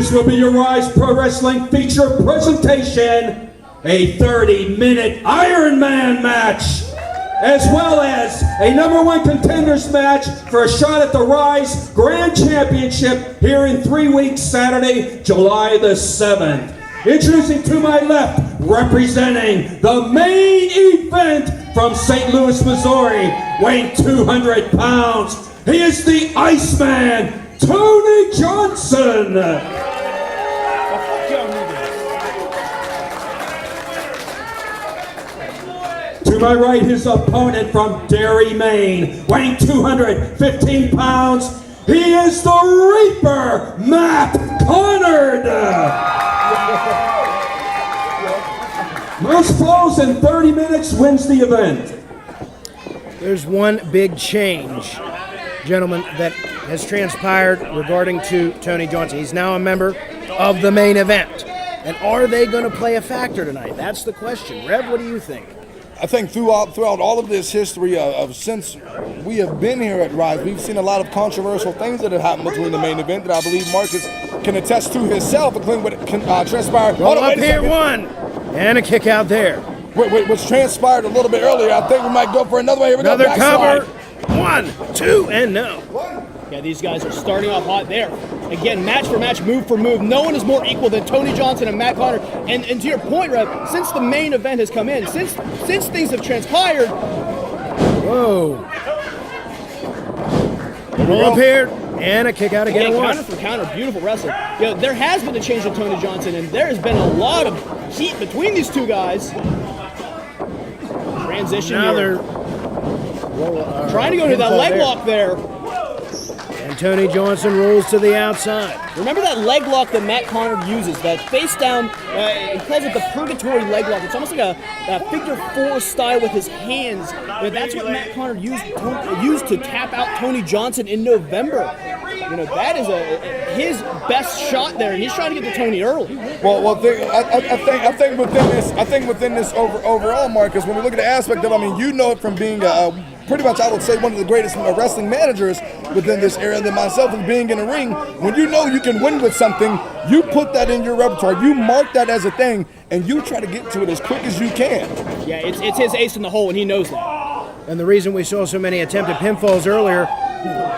This will be your Ryse Pro Wrestling feature presentation, a 30-minute Ironman match, as well as a #1 contenders match for a shot at the Ryse Grand Championship here in 3 weeks, Saturday, July the 7th. Introducing to my left, representing the main event from St. Louis, Missouri, weighing 200 pounds, he is the Iceman, Tony Johnson. To my right, his opponent from Derry, Maine, weighing 215 pounds, he is the Reaper, Matt Conard. Most falls in 30 minutes wins the event. There's one big change, gentlemen, that has transpired regarding to Tony Johnson. He's now a member of the main event. And are they going to play a factor tonight? That's the question. Rev, what do you think? I think throughout all of this history of since we have been here at Ryse, we've seen a lot of controversial things that have happened between the main event that I believe Marcus can attest to himself, including what transpired. Roll up here, one, and a kick out there. Which transpired a little bit earlier. I think we might go for another one. Here we go. Another cover. 1, 2, and no. Yeah, these guys are starting off hot there. Again, match for match, move for move. No one is more equal than Tony Johnson and Matt Conard. And to your point, Rev, since the main event has come in, since things have transpired. Whoa. Roll up here, and a kick out again. Counter for counter, beautiful wrestling. You know, there has been a change in Tony Johnson, and there has been a lot of heat between these two guys. Transition here. Trying to go to that leg lock there. And Tony Johnson rolls to the outside. Remember that leg lock that Matt Conard uses, that face down, he calls it the purgatory leg lock. It's almost like a figure 4 style with his hands. That's what Matt Conard used to tap out Tony Johnson in November. You know, that is his best shot there, and he's trying to get to Tony early. Well, I think within this overall, Marcus, when we look at the aspect of, I mean, you know it from being pretty much, I would say, one of the greatest wrestling managers within this era than myself, and being in the ring. When you know you can win with something, you put that in your repertoire. You mark that as a thing, and you try to get to it as quick as you can. Yeah, it's his ace in the hole, and he knows that. And the reason we saw so many attempted pinfalls earlier,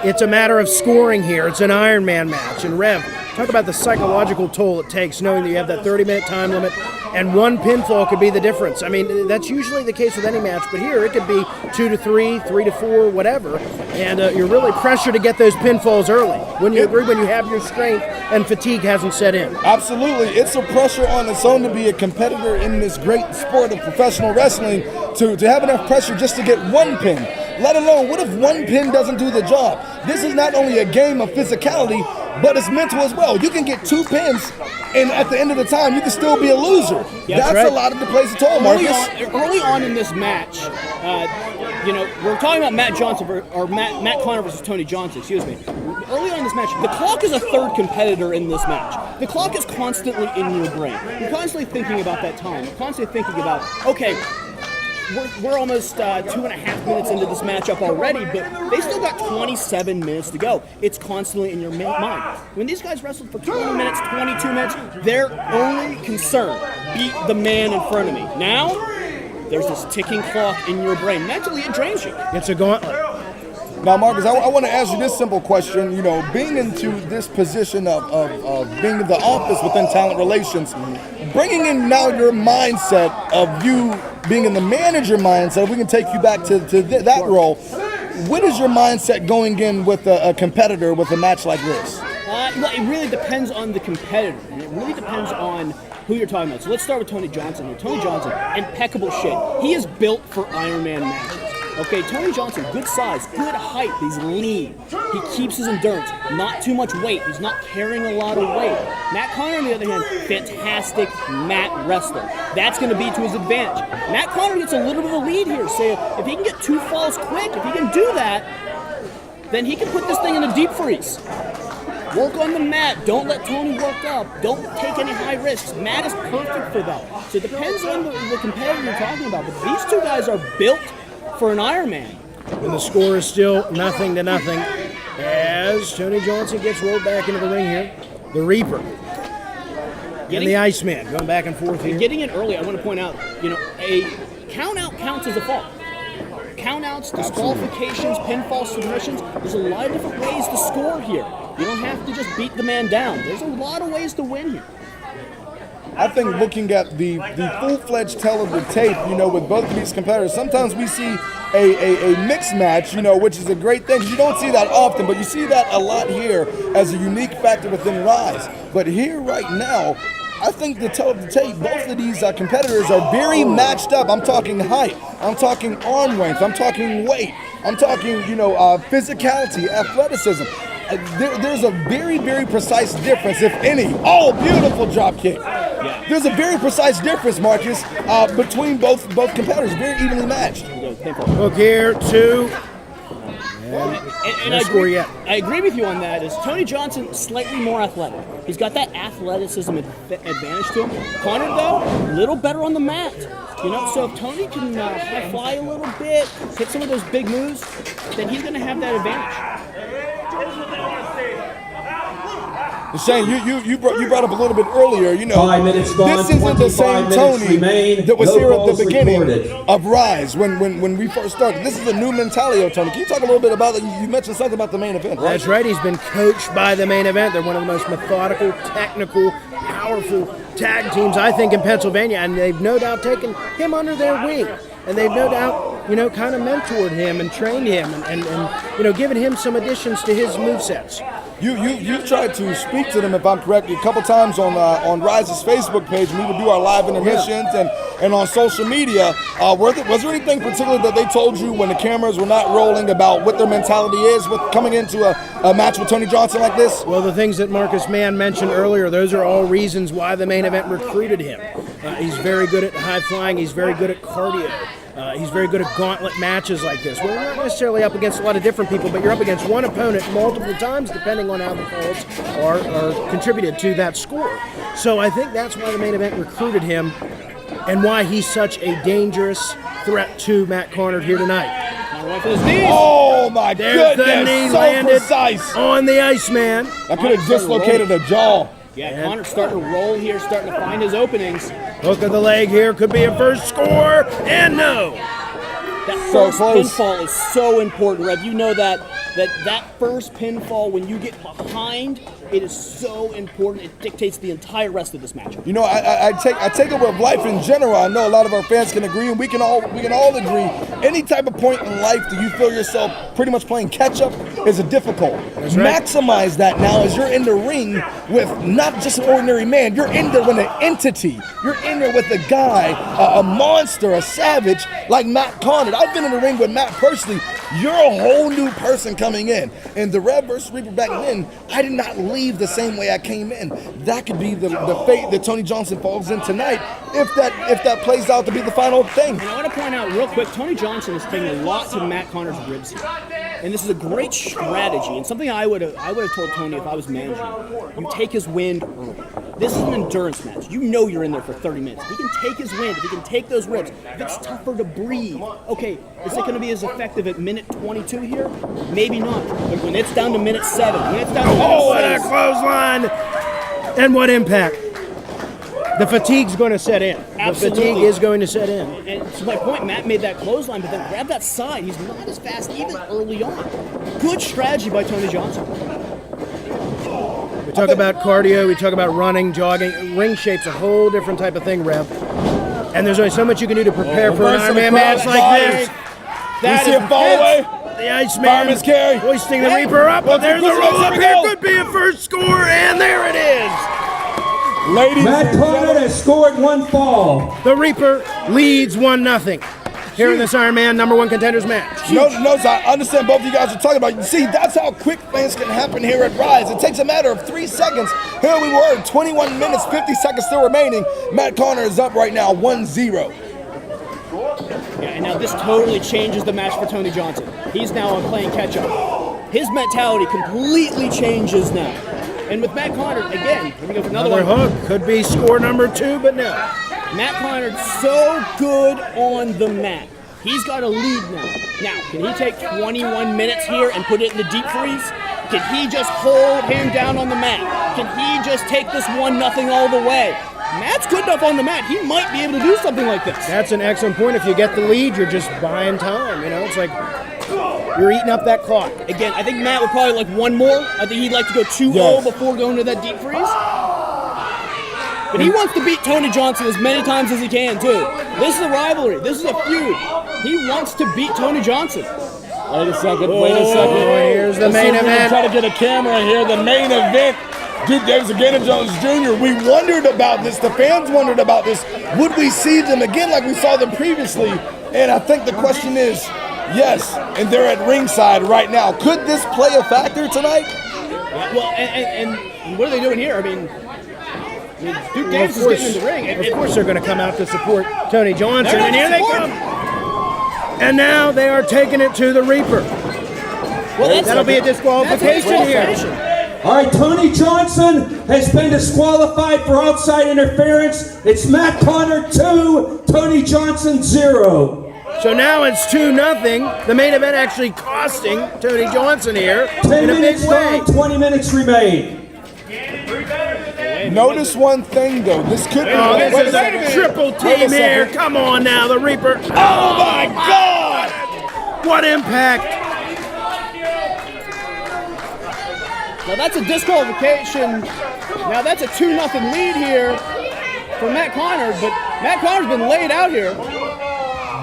it's a matter of scoring here. It's an Ironman match. And Rev, talk about the psychological toll it takes knowing that you have that 30-minute time limit, and one pinfall could be the difference. I mean, that's usually the case with any match, but here it could be 2 to 3, 3 to 4, whatever. And you're really pressured to get those pinfalls early. When you agree, when you have your strength and fatigue hasn't set in. Absolutely. It's a pressure on its own to be a competitor in this great sport of professional wrestling, to have enough pressure just to get one pin. Let alone, what if one pin doesn't do the job? This is not only a game of physicality, but it's mental as well. You can get 2 pins, and at the end of the time, you can still be a loser. Yeah, that's right. A lot of the place to all, Marcus. Early on in this match, you know, we're talking about Matt Conard versus Tony Johnson, excuse me. Early on in this match, the clock is a third competitor in this match. The clock is constantly in your brain. You're constantly thinking about that time. You're constantly thinking about, okay, we're almost 2.5 minutes into this matchup already, but they still got 27 minutes to go. It's constantly in your mind. When these guys wrestled for 20 minutes, 22 minutes, their only concern, beat the man in front of me. Now, there's this ticking clock in your brain. Mentally, it drains you. It's a gauntlet. Now, Marcus, I want to ask you this simple question. You know, being into this position of being in the office within talent relations, bringing in now your mindset of you being in the manager mindset, if we can take you back to that role, what is your mindset going in with a competitor with a match like this? It really depends on the competitor, and it really depends on who you're talking about. So let's start with Tony Johnson here. Tony Johnson, impeccable shape. He is built for Ironman matches. Okay, Tony Johnson, good size, good height, he's lean. He keeps his endurance, not too much weight. He's not carrying a lot of weight. Matt Conard, on the other hand, fantastic mat wrestler. That's going to be to his advantage. Matt Conard gets a little bit of a lead here, so if he can get 2 falls quick, if he can do that, then he can put this thing in a deep freeze. Work on the mat. Don't let Tony work up. Don't take any high risks. Matt is perfect for that. So it depends on the competitor you're talking about, but these two guys are built for an Ironman. And the score is still 0-0 as Tony Johnson gets rolled back into the ring here. The Reaper And the Iceman going back and forth here. Getting in early, I want to point out, a count out counts as a fall. Countouts, disqualifications, pinfall, submissions. There's a lot of different ways to score here. You don't have to just beat the man down. There's a lot of ways to win here. I think looking at the full-fledged tell of the tape, with both of these competitors, sometimes we see a mixed match, which is a great thing. You don't see that often, but you see that a lot here as a unique factor within Ryse. But here right now, I think the tell of the tape, both of these competitors are very matched up. I'm talking height, I'm talking arm length, I'm talking weight, I'm talking, physicality, athleticism. There's a very, very precise difference, if any. Oh, beautiful drop kick. Yeah. There's a very precise difference, Marcus, between both competitors, very evenly matched. Hook here, 2. And I agree with you on that. Is Tony Johnson slightly more athletic? He's got that athleticism advantage to him. Conard, though, a little better on the mat. So if Tony can high fly a little bit, hit some of those big moves, then he's going to have that advantage. Shane, you brought up a little bit earlier, 5 minutes gone, this isn't the same Tony that was here at the beginning of Ryse when we first started. This is a new mentality of Tony. Can you talk a little bit about it? You mentioned something about the main event, right? That's right. He's been coached by the main event. They're one of the most methodical, technical, powerful tag teams, I think, in Pennsylvania, and they've no doubt taken him under their wing. And they've no doubt, kind of mentored him and trained him and given him some additions to his movesets. You tried to speak to them, if I'm correct, a couple times on Ryse's Facebook page. We would do our live intermissions and on social media. Was there anything particular that they told you when the cameras were not rolling about what their mentality is with coming into a match with Tony Johnson like this? Well, the things that Marcus Mann mentioned earlier, those are all reasons why the main event recruited him. He's very good at high flying. He's very good at cardio. He's very good at gauntlet matches like this, where you're not necessarily up against a lot of different people, but you're up against one opponent multiple times, depending on how the falls are contributed to that score. So I think that's why the main event recruited him, and why he's such a dangerous threat to Matt Conard here tonight. Oh my There's goodness! The knee so landed precise on the Iceman. I could have dislocated a jaw. Yeah, Conard's starting to roll here, starting to find his openings. Hook of the leg here, could be a first score, and no. That So first close. pinfall is so important, Rev. You know that first pinfall, when you get behind, it is so important. It dictates the entire rest of this matchup. I take it with life in general. I know a lot of our fans can agree, and we can all agree. Any type of point in life that you feel yourself pretty much playing catch up is a difficult. That's right. Maximize that now as you're in the ring with not just an ordinary man. You're in there with an entity. You're in there with a guy, a monster, a savage like Matt Conard. I've been in the ring with Matt personally. You're a whole new person coming in. And the Rev versus Reaper back then, I did not leave the same way I came in. That could be the fate that Tony Johnson falls in tonight if that plays out to be the final thing. And I want to point out real quick, Tony Johnson is taking a lot to Matt Conard's ribs here. And this is a great strategy, and something I would have told Tony if I was managing him. You take his wind early. This is an endurance match. You know you're in there for 30 minutes. If he can take his wind, if he can take those ribs, if it's tougher to breathe, okay, is it going to be as effective at minute 22 here? Maybe not. But when it's down to minute 7, when it's down to What a clothesline! And what impact? The fatigue's going to set in. Absolutely. The fatigue is going to set in. And to my point, Matt made that clothesline, but then grab that side. He's not as fast even early on. Good strategy by Tony Johnson. We talk about cardio, we talk about running, jogging. Ring shape's a whole different type of thing, Rev. And there's only so much you can do to prepare for an Ironman match like this. That is fall away. The Iceman Fireman's carry. hoisting the Reaper up. But there's a roll up here. Could be a first score, and there it is. Ladies Matt and Conard gentlemen, has scored 1 fall. The Reaper leads 1-0 here in this Ironman #1 Contenders match. Notice I understand both of you guys are talking about. You see, that's how quick things can happen here at Ryse. It takes a matter of 3 seconds. Here we were, 21 minutes, 50 seconds still remaining. Matt Conard is up right now, 1-0. Yeah, and now this totally changes the match for Tony Johnson. He's now playing catch-up. His mentality completely changes now. And with Matt Conard, again, here we go for another one. hook. Could be score number 2, but no. Matt Conard so good on the mat. He's got a lead now. Now, can he take 21 minutes here and put it in the deep freeze? Can he just hold him down on the mat? Can he just take this 1-0 all the way? Matt's good enough on the mat. He might be able to do something like this. That's an excellent point. If you get the lead, you're just buying time. You know, it's like you're eating up that clock. Again, I think Matt would probably like one more. I think he'd like to go 2-0 before going to that deep freeze. But he wants to beat Tony Johnson as many times as he can, too. This is a rivalry. This is a feud. He wants to beat Tony Johnson. Wait a second. Here's the main event. Try to get a camera here. The main event. Duke Davis and Gannon Jones Jr. We wondered about this. The fans wondered about this. Would we see them again like we saw them previously? And I think the question is, yes. And they're at ringside right now. Could this play a factor tonight? Well, and what are they doing here? I mean, Duke Davis is getting in the ring. Of course they're going to come out to support Tony Johnson. And here they come. And now they are taking it to the Reaper. Well, that'll be a disqualification here. All right, Tony Johnson has been disqualified for outside interference. It's Matt Conard 2, Tony Johnson 0. So now it's 2-0. The main event actually costing Tony Johnson here 10 in a big minutes way. gone, 20 minutes remain. Notice one thing, though. This could be... This is a triple team here. Come on now, the Reaper. Oh, my God! What impact. Now that's a disqualification. Now that's a 2-0 lead here for Matt Conard, but Matt Conard's been laid out here.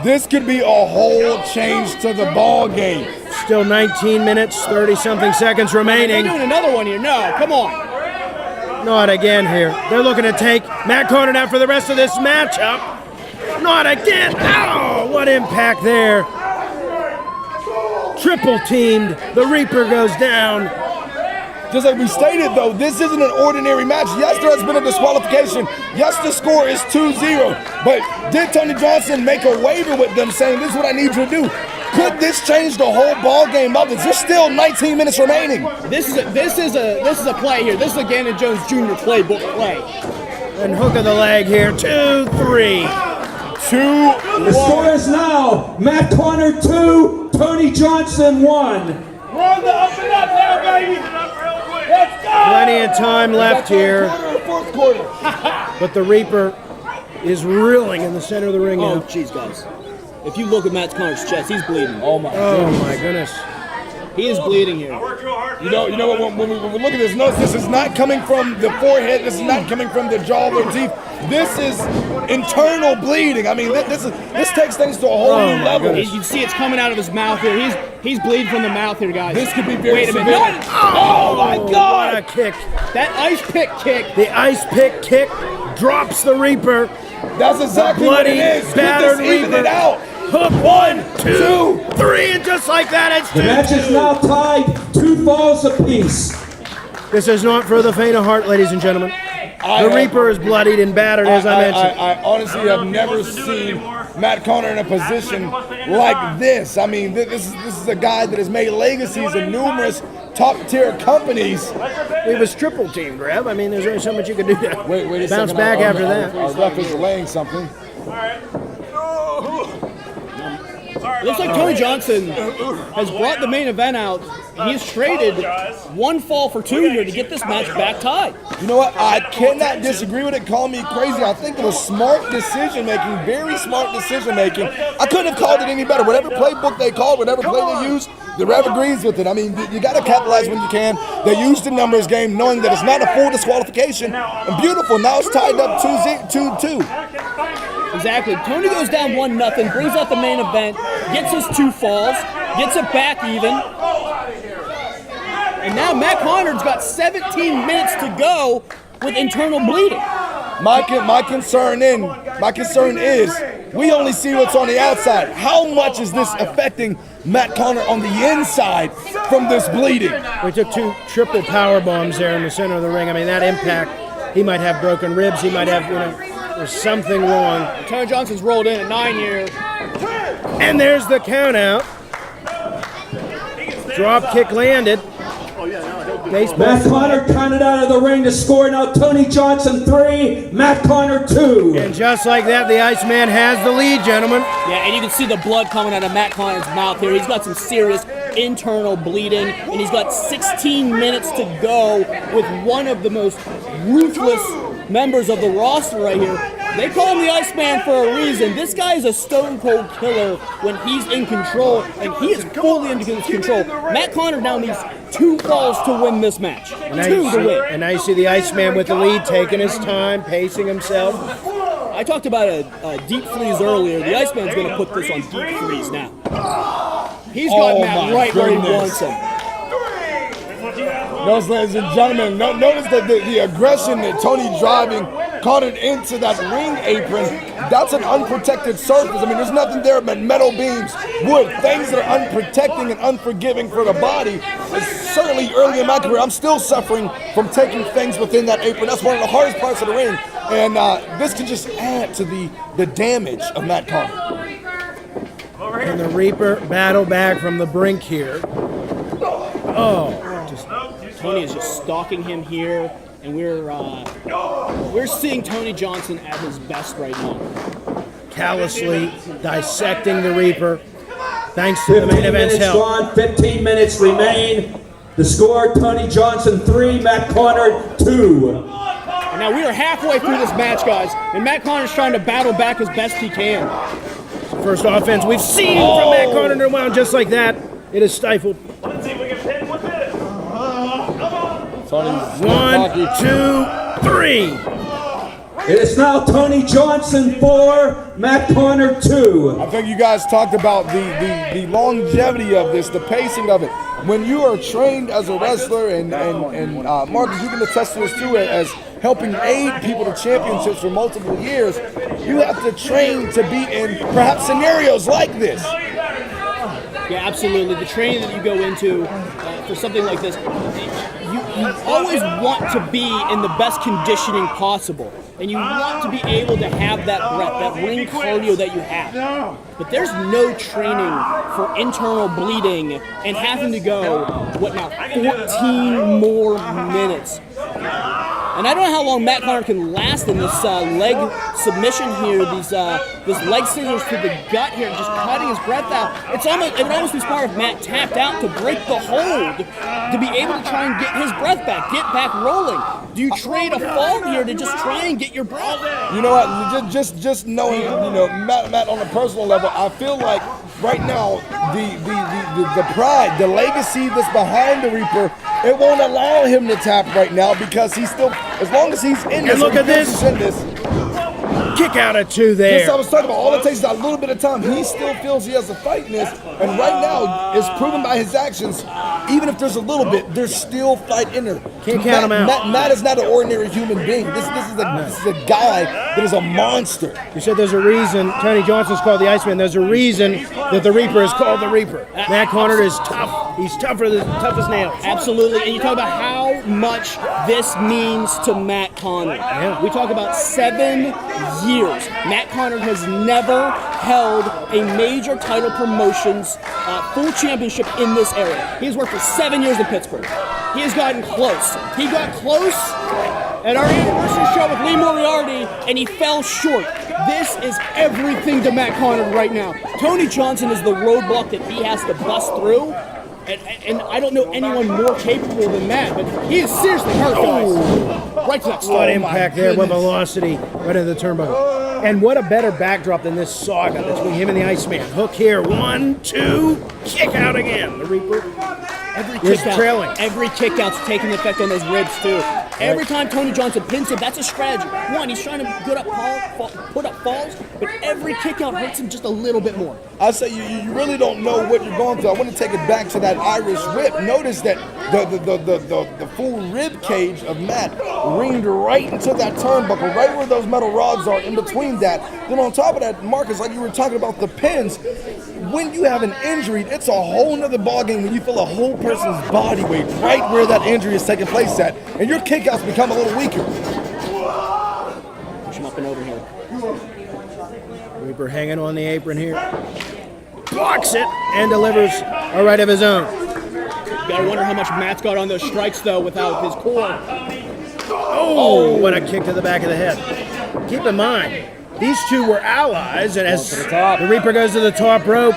This could be a whole change to the ball game. Still 19 minutes, 30-something seconds remaining. They're doing another one here. No, come on. Not again here. They're looking to take Matt Conard out for the rest of this matchup. Not again. Ow! What impact there. Triple teamed. The Reaper goes down. Just like we stated, though, this isn't an ordinary match. Yes, there has been a disqualification. Yes, the score is 2-0. But did Tony Johnson make a waiver with them saying, this is what I need you to do? Could this change the whole ball game up? There's still 19 minutes remaining. This is a play here. This is a Gannon Jones Jr. playbook play. And hook of the leg here. 2-3. 2-1. The score is now Matt Conard 2, Tony Johnson 1. We're on the up and up now, baby. Let's go. Plenty of time left here. Fourth quarter. But the Reaper is reeling in the center of the ring Oh, now. jeez, guys. If you look at Matt Conard's chest, he's bleeding. Oh my Goodness. He is bleeding here. You know what? When we look at this, notice this is not coming from the forehead. This is not coming from the jaw or teeth. This is internal bleeding. I mean, this takes things to a whole new level. You can see it's coming out of his mouth here. He's bleeding from the mouth here, guys. This could be very Wait a minute. severe. Oh my God! What a kick. That ice pick kick. The ice pick kick drops the Reaper. That's exactly what it is. Battered Could this even Reaper. it out? Hook 1, 2, 3, and just like that, it's 2-2. The match is now tied 2 falls apiece. This is not for the faint of heart, ladies and gentlemen. The Reaper is bloodied and battered, as I mentioned. I honestly have never seen Matt Conard in a position like this. I mean, this is a guy that has made legacies in numerous top-tier companies. He was triple teamed, Rev. I mean, there's only so much you can do to Wait a bounce second. back after that. Our ref is relaying something. It looks like Tony Johnson has brought the main event out. He's traded 1 fall for 2 here to get this match back tied. You know what? I cannot disagree with it. Call me crazy. I think it was smart decision-making, very smart decision-making. I couldn't have called it any better. Whatever playbook they called, whatever play they used, the ref agrees with it. I mean, you got to capitalize when you can. They used the numbers game knowing that it's not a full disqualification. And beautiful. Now it's tied up 2-2. Exactly. Tony goes down 1-0, brings out the main event, gets his 2 falls, gets it back even. And now Matt Conard's got 17 minutes to go with internal bleeding. My concern is we only see what's on the outside. How much is this affecting Matt Conard on the inside from this bleeding? We took 2 triple power bombs there in the center of the ring. I mean, that impact, he might have broken ribs. He might have, there's something wrong. Tony Johnson's rolled in at 9 here. And there's the count out. Drop kick landed. Matt Conard counted out of the ring to score. Now Tony Johnson 3, Matt Conard 2. And just like that, the Iceman has the lead, gentlemen. Yeah, and you can see the blood coming out of Matt Conard's mouth here. He's got some serious internal bleeding, and he's got 16 minutes to go with one of the most ruthless members of the roster right here. They call him the Iceman for a reason. This guy is a stone-cold killer when he's in control, and he is fully in control. Matt Conard now needs 2 falls to win this match. 2 to win. And now you see the Iceman with the lead, taking his time, pacing himself. I talked about a deep freeze earlier. The Iceman's going to put this on deep freeze now. He's got Matt right where he wants him. Notice, ladies and gentlemen, notice that the aggression that Tony driving Conard into that ring apron. That's an unprotected surface. I mean, there's nothing there but metal beams, wood, things that are unprotecting and unforgiving for the body. Certainly early in my career, I'm still suffering from taking things within that apron. That's one of the hardest parts of the ring. And this can just add to the damage of Matt Conard. And the Reaper battle back from the brink here. Tony is just stalking him here, and we're seeing Tony Johnson at his best right now. Callously dissecting the Reaper, thanks to the main 15 event's minutes help. gone, 15 minutes remain. The score, Tony Johnson 3, Matt Conard 2. And now we are halfway through this match, guys, and Matt Conard's trying to battle back as best he can. First offense we've seen from Matt Conard in a while, just like that. It is stifled. Let's see if we can pin with it. 1, 2, 3. It is now Tony Johnson 4, Matt Conard 2. I think you guys talked about the longevity of this, the pacing of it. When you are trained as a wrestler, and Marcus, you can attest to this too, as helping aid people to championships for multiple years, you have to train to be in perhaps scenarios like this. Yeah, absolutely. The training that you go into for something like this, you always want to be in the best conditioning possible. And you want to be able to have that breath, that ring cardio that you have. But there's no training for internal bleeding and having to go, 14 more minutes. And I don't know how long Matt Conard can last in this leg submission here, this leg scissors to the gut here, just cutting his breath out. It would almost be smart if Matt tapped out to break the hold, to be able to try and get his breath back, get back rolling. Do you trade a fall here to just try and get your breath? You know what? Just knowing, Matt on a personal level, I feel like right now the pride, the legacy that's behind the Reaper, it won't allow him to tap right now because he's still, as long as he's in this, look at this. Kick out at 2 there. This I was talking about. All it takes is a little bit of time. He still feels he has a fight in this, and right now it's proven by his actions. Even if there's a little bit, there's still fight in there. Can't count him out. Matt is not an ordinary human being. This is a guy that is a monster. You said there's a reason Tony Johnson's called the Iceman. There's a reason that the Reaper is called the Reaper. Matt Conard is tough. He's tougher than tough as nails. Absolutely, and you talk about how much this means to Matt Conard. Yeah. We talk about 7 years. Matt Conard has never held a major title promotions full championship in this area. He has worked for 7 years in Pittsburgh. He has gotten close. He got close at our anniversary show with Lee Moriarty, and he fell short. This is everything to Matt Conard right now. Tony Johnson is the roadblock that he has to bust through. And I don't know anyone more capable than that, but he is seriously hurt, guys. Right to that start. What impact there, what velocity right into the turnbuckle. And what a better backdrop than this saga between him and the Iceman. Hook here, 1, 2, kick out again. The Reaper is trailing. Every kick out's taking effect on those ribs too. Every time Tony Johnson pins him, that's a strategy. One, he's trying to put up falls, but every kick out hurts him just a little bit more. I say you really don't know what you're going through. I want to take it back to that Irish whip. Notice that the full rib cage of Matt ringed right into that turnbuckle, right where those metal rods are in between that. Then on top of that, Marcus, like you were talking about the pins, when you have an injury, it's a whole nother ballgame when you feel a whole person's body weight right where that injury is taking place at, and your kickouts become a little weaker. Push him up and over here. Reaper hanging on the apron here. Blocks it and delivers a right of his own. Gotta wonder how much Matt's got on those strikes, though, without his core. Oh, what a kick to the back of the head. Keep in mind, these two were allies, and as the Reaper goes to the top rope.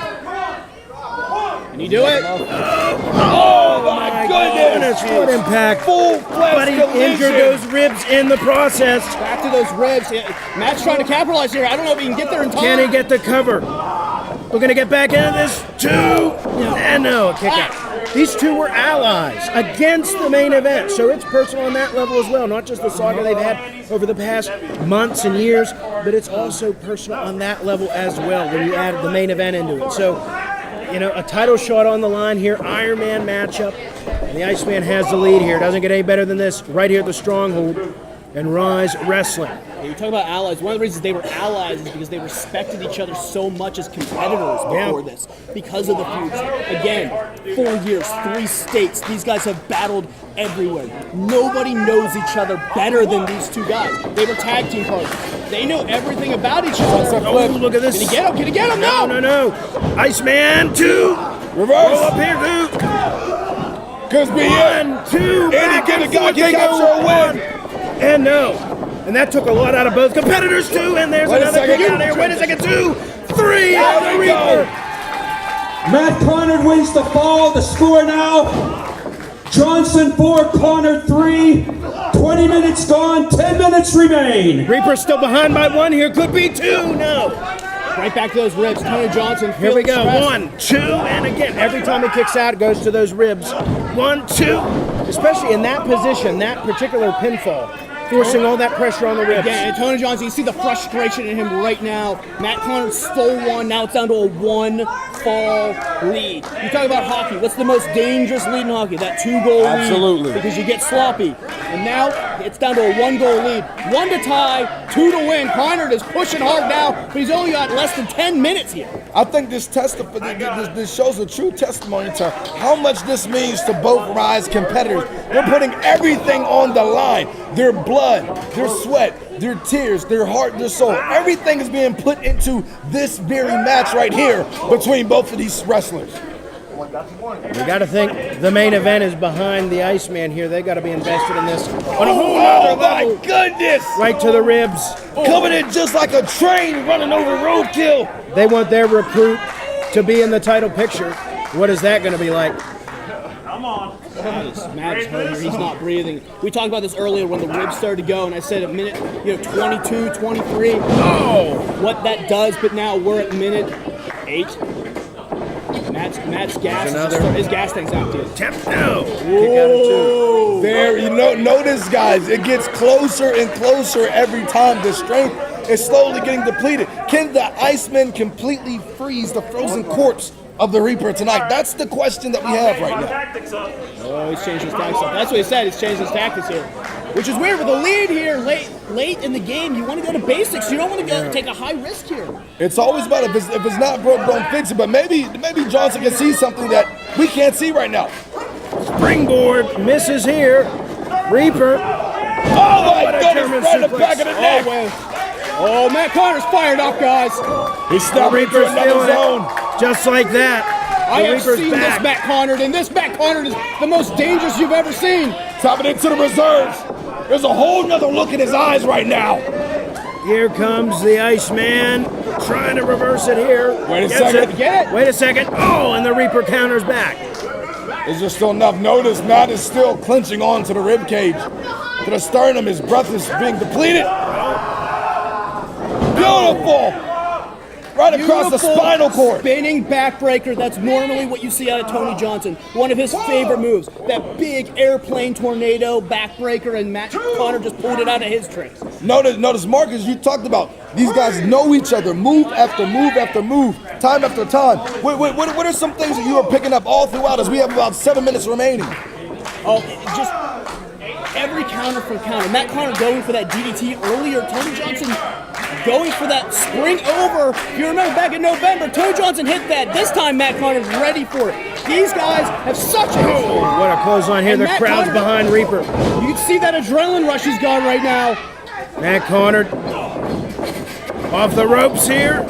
Can you do it? Oh my goodness! Foot impact. But he injured those ribs in the process. Back to those ribs. Yeah, Matt's trying to capitalize here. I don't know if he can get there in time. Can he get the cover? We're going to get back into this. Two. And no, a kick out. These two were allies against the main event. So it's personal on that level as well. Not just the saga they've had over the past months and years, but it's also personal on that level as well when you add the main event into it. So, you know, a title shot on the line here, Ironman matchup. And the Iceman has the lead here. Doesn't get any better than this right here at the Stronghold and Ryse Wrestling. Yeah, you talk about allies. One of the reasons they were allies is because they respected each other so much as competitors before this, because of the feuds. Again, 4 years, 3 states. These guys have battled everywhere. Nobody knows each other better than these two guys. They were tag team partners. They know everything about each other. Oh, look at this. Can he get him? Can he get him? No, no, no. Iceman, 2. Reverse. Roll up here, 2. Goes beyond. 1, 2. Any given guy can capture a win. And no. And that took a lot out of both competitors, too. And there's another kick out here. Wait a second, 2, 3. And the Reaper. Matt Conard wins the fall. The score now, Johnson 4, Conard 3. 20 minutes gone, 10 minutes remain. Reaper's still behind by 1 here. Could be 2. No. Right back to those ribs. Tony Johnson. Here we go. Stress. 1, 2. And again, every time he kicks out, it goes to those ribs. 1, 2. Especially in that position, that particular pinfall, forcing all that pressure on the ribs. Again, and Tony Johnson, you see the frustration in him right now. Matt Conard stole one. Now it's down to a 1-fall lead. You talk about hockey. What's the most dangerous lead in hockey? That 2-goal lead. Absolutely. Because you get sloppy. And now it's down to a 1-goal lead. 1 to tie, 2 to win. Conard is pushing hard now, but he's only got less than 10 minutes here. I think this shows a true testimony to how much this means to both Ryse competitors. They're putting everything on the line. Their blood, their sweat, their tears, their heart, their soul. Everything is being put into this very match right here between both of these wrestlers. We got to think the main event is behind the Iceman here. They got to be invested in this on a whole other level. My goodness! Right to the ribs. Coming in just like a train running over roadkill. They want their recruit to be in the title picture. What is that going to be like? Come on. Matt's hurt here. He's not breathing. We talked about this earlier when the ribs started to go, and I said a minute, 22, 23. Oh, what that does, but now we're at minute 8. Matt's gas. His gas tank's empty. No. Kick out of 2. There, notice, guys, it gets closer and closer every time. The strength is slowly getting depleted. Can the Iceman completely freeze the frozen corpse of the Reaper tonight? That's the question that we have right now. Tactics up. Oh, he's changed his tactics. That's what he said. He's changed his tactics here, which is weird. With the lead here, late in the game, you want to go to basics. You don't want to go take a high risk here. It's always about if it's not broke, don't fix it. But maybe Johnson can see something that we can't see right now. Springboard misses here. Reaper. Oh my goodness! Right in the back of the neck. Oh, Matt Conard's fired up, guys. He's stepping into another zone. Just like that. I The have Reaper's seen back. this Matt Conard, and this Matt Conard is the most dangerous you've ever seen. Tapping into the reserves. There's a whole nother look in his eyes right now. Here comes the Iceman, trying to reverse it here. Wait a Gets second. it. Get it? Wait a second. Oh, and the Reaper counters back. Is there still enough? Notice Matt is still clenching on to the rib cage, to the sternum. His breath is being depleted. Beautiful. Right across the spinal cord. Spinning backbreaker. That's normally what you see out of Tony Johnson. One of his favorite moves. That big airplane tornado backbreaker, and Matt Conard just pulled it out of his tricks. Notice, Marcus, you talked about these guys know each other, move after move after move, time after time. What are some things that you are picking up all throughout as we have about 7 minutes remaining? Oh, just every counter from counter. Matt Conard going for that DDT earlier. Tony Johnson going for that spring over. If you remember back in November, Tony Johnson hit that. This time Matt Conard's ready for it. These guys have such a... Oh, what a clothesline here. And The Matt crowd's Conard- behind Reaper. You can see that adrenaline rush he's got right now. Matt Conard off the ropes here.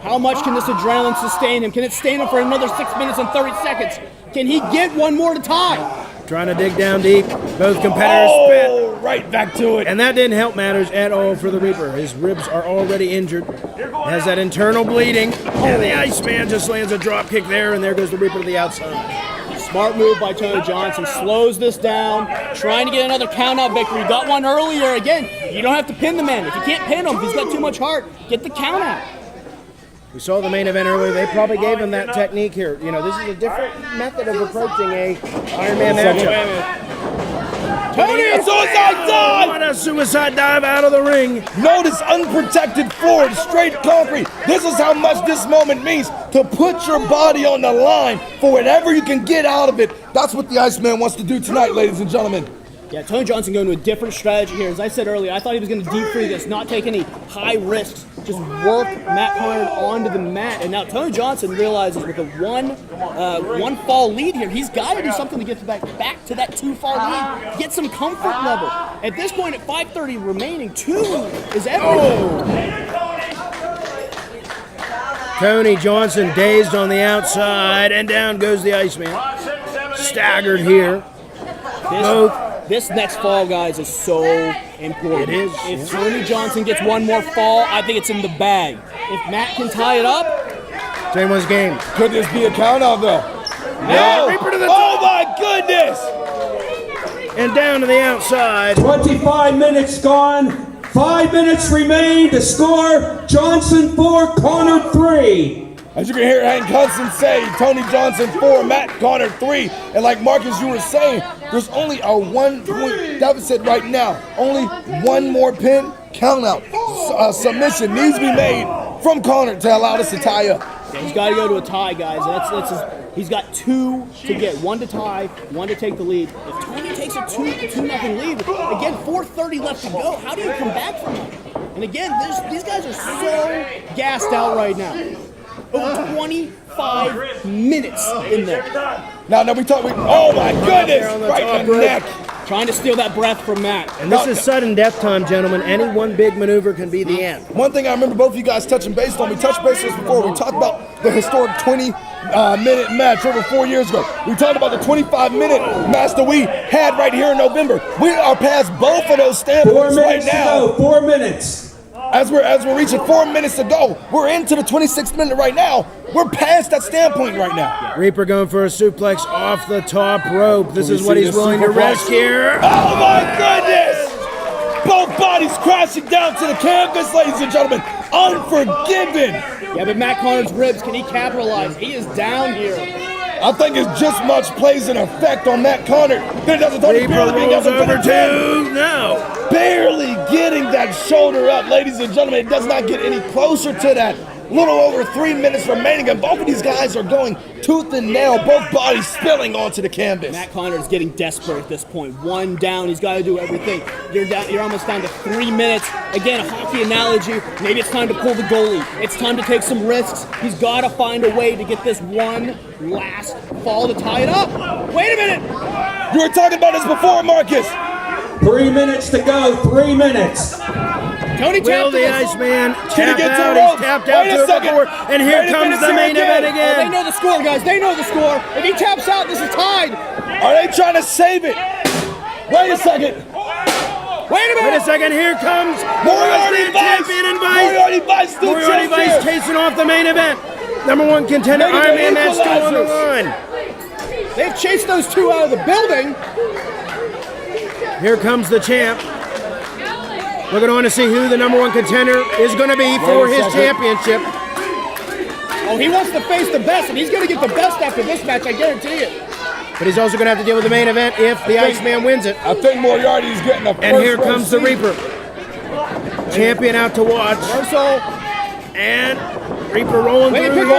How much can this adrenaline sustain him? Can it sustain him for another 6 minutes and 30 seconds? Can he get one more to tie? Trying to dig down deep. Both competitors spit. Right back to it. And that didn't help matters at all for the Reaper. His ribs are already injured. Has that internal bleeding. And the Iceman just lands a drop kick there, and there goes the Reaper to the outside. Smart move by Tony Johnson. Slows this down. Trying to get another count-out victory. Got one earlier. Again, you don't have to pin the man. If you can't pin him, if he's got too much heart, get the count-out. We saw the main event earlier. They probably gave him that technique here. You know, this is a different method of approaching a Ironman matchup. Tony, a suicide dive! What a suicide dive out of the ring. Notice unprotected floor, straight concrete. This is how much this moment means, to put your body on the line for whatever you can get out of it. That's what the Iceman wants to do tonight, ladies and gentlemen. Yeah, Tony Johnson going to a different strategy here. As I said earlier, I thought he was going to deep free this, not take any high risks, just work Matt Conard onto the mat. And now Tony Johnson realizes with a one fall lead here, he's got to do something to get back to that 2-fall lead, get some comfort level. At this point, at 5:30 remaining, 2 is everything. Tony Johnson dazed on the outside, and down goes the Iceman. Staggered here. This next fall, guys, is so important. It is. If Tony Johnson gets one more fall, I think it's in the bag. If Matt can tie it up, Same one's game. Could this be a count out though? Yeah, No! Reaper to the Oh my goodness! And down to the outside. 25 minutes gone. 5 minutes remain to score. Johnson 4, Conard 3. As you can hear Hank Hudson say, Tony Johnson 4, Matt Conard 3. And like Marcus, you were saying, there's only a 1-point deficit right now. Only one more pin, count out. Submission needs to be made from Conard to allow us to tie up. yeah, he's got to go to a tie, guys. He's got 2 to get, 1 to tie, 1 to take the lead. If Tony takes a 2-0 lead, again, 4:30 left to go. How do you come back from that? And again, these guys are so gassed out right now. Over 25 minutes in there. Now we talk. Oh my goodness! Right in the neck. Trying to steal that breath from Matt. And this is sudden death time, gentlemen. Any one big maneuver can be the end. One thing I remember both of you guys touching base on. We touched base on this before. We talked about the historic 20-minute match over 4 years ago. We talked about the 25-minute match that we had right here in November. We are past both of those 4 standpoints right minutes to now. go. 4 minutes. As we're reaching 4 minutes to go, we're into the 26th minute right now. We're past that standpoint right now. Reaper going for a suplex off the top rope. This is what see he's the willing to superplex? risk here. Oh my goodness! Both bodies crashing down to the canvas, ladies and gentlemen. Unforgiven. Yeah, but Matt Conard's ribs, can he capitalize? He is down here. I think it's just much plays an effect on Matt Conard. Then it doesn't Reaper rolls over to no. barely getting that shoulder up, ladies and gentlemen. It does not get any closer to that. Little over 3 minutes remaining, and both of these guys are going tooth and nail, both bodies spilling onto the canvas. Matt Conard is getting desperate at this point. 1 down, he's got to do everything. You're almost down to 3 minutes. Again, a hockey analogy. Maybe it's time to pull the goalie. It's time to take some risks. He's got to find a way to get this one last fall to tie it up. Wait a minute. You were talking about this before, Marcus. 3 minutes to go. 3 minutes. Tony Will tapped the this. Iceman Can he tap get to out? the He's ropes? tapped out Wait a to it second. before. And here Wait a comes minute, the here main again. event Oh, they again. know the score, guys. They know the score. If he taps out, this is tied. Are they trying to save it? Wait a second. Wait a Wait minute. a second, here comes Moriarty Vice. champion and Vice. Moriarty Vice still Moriarty chasing Vice here. chasing off the main event. Number 1 contender, Maybe Ironman the match still on the equalizers. line. They've chased those 2 out of the building. Here comes the champ. Looking on to see who the number 1 contender is going to be for Wait a his second. championship. Oh, he wants to face the best, and he's going to get the best after this match, I guarantee it. But he's also going to have to deal with the main event if the Iceman wins it. I think Moriarty's getting a And here first row comes the seat. Reaper. Champion out to watch. Urso. And Reaper rolling Wait, through. pick the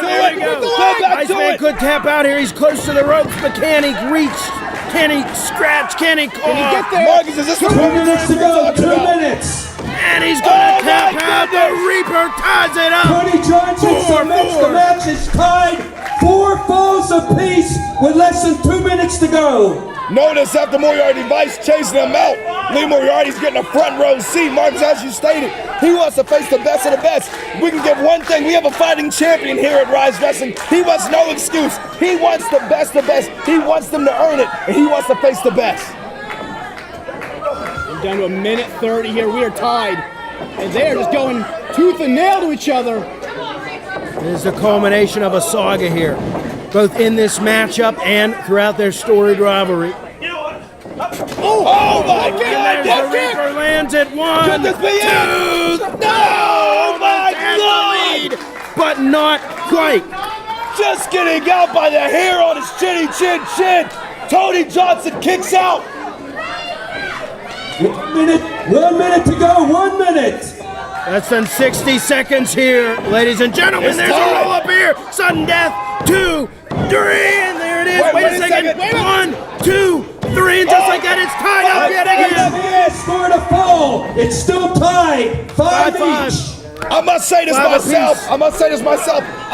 There leg, we pick go. the leg. Go back to Iceman it. could tap out here. He's close to the ropes, but can he reach? Can he scratch? Can he claw? Can he get there? Marcus, is this 2 what minutes to we're go. talking 2 about? minutes. And he's going to Oh, tap my out. The Reaper ties it up. Tony Johnson submits. The match is tied 4 falls apiece with less than 2 minutes to go. Notice after Moriarty Vice chasing him out, Lee Moriarty's getting a front row seat. Marcus, as you stated, he wants to face the best of the best. We can give one thing. We have a fighting champion here at Ryse Wrestling. He wants no excuse. He wants the best of the best. He wants them to earn it, and he wants to face the best. We're down to 1:30 here. We are tied. And they are just going tooth and nail to each other. It is the culmination of a saga here, both in this matchup and throughout their storied rivalry. Oh my God! And there's the Reaper lands at 1, Could this be 2, it? No! My God! but not quite. Just getting out by the hair on his chinny chin. Tony Johnson kicks out. 1 minute to go. 1 minute. Less than 60 seconds here, ladies and gentlemen. It's There's time. a roll up here. Sudden death. 2, 3, and there it is. Wait Wait a second. 1, 2, 3, and just like that, it's tied up yet again. Yes, scored a fall. It's still tied. 5 5. each. I must say this 5 myself. apiece.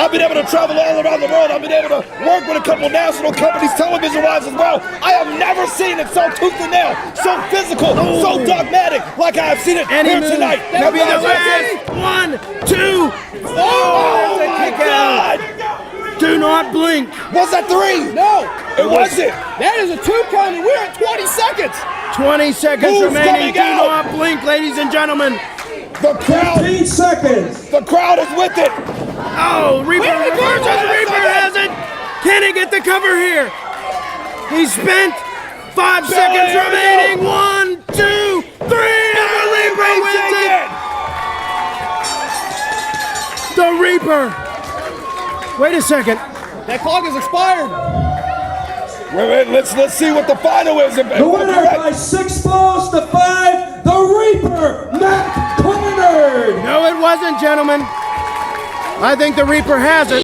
I've been able to travel all around the world. I've been able to work with a couple national companies, television-wise as well. I have never seen it so tooth and nail, so physical, so dogmatic, like I have seen it Any here move. tonight. That'll be the last. 1, 2. Oh there's a my kick out. God! Do not blink. Was that 3? No. It wasn't. That is a 2 count, and we're at 20 seconds. 20 seconds Who's remaining. coming Do out? not blink, ladies and gentlemen. The crowd 15 seconds. is with it. Oh, Reaper Wait, reverses. Reaper has it. Can he get the cover here? He spent 5 seconds here we remaining. go. 1, 2, 3, and the Reaper wins it. The Reaper. Wait a second. That clock has expired. Wait, let's see what the final is. The winner by 6 falls to 5. The Reaper, Matt Conard. No, it wasn't, gentlemen. I think the Reaper has it.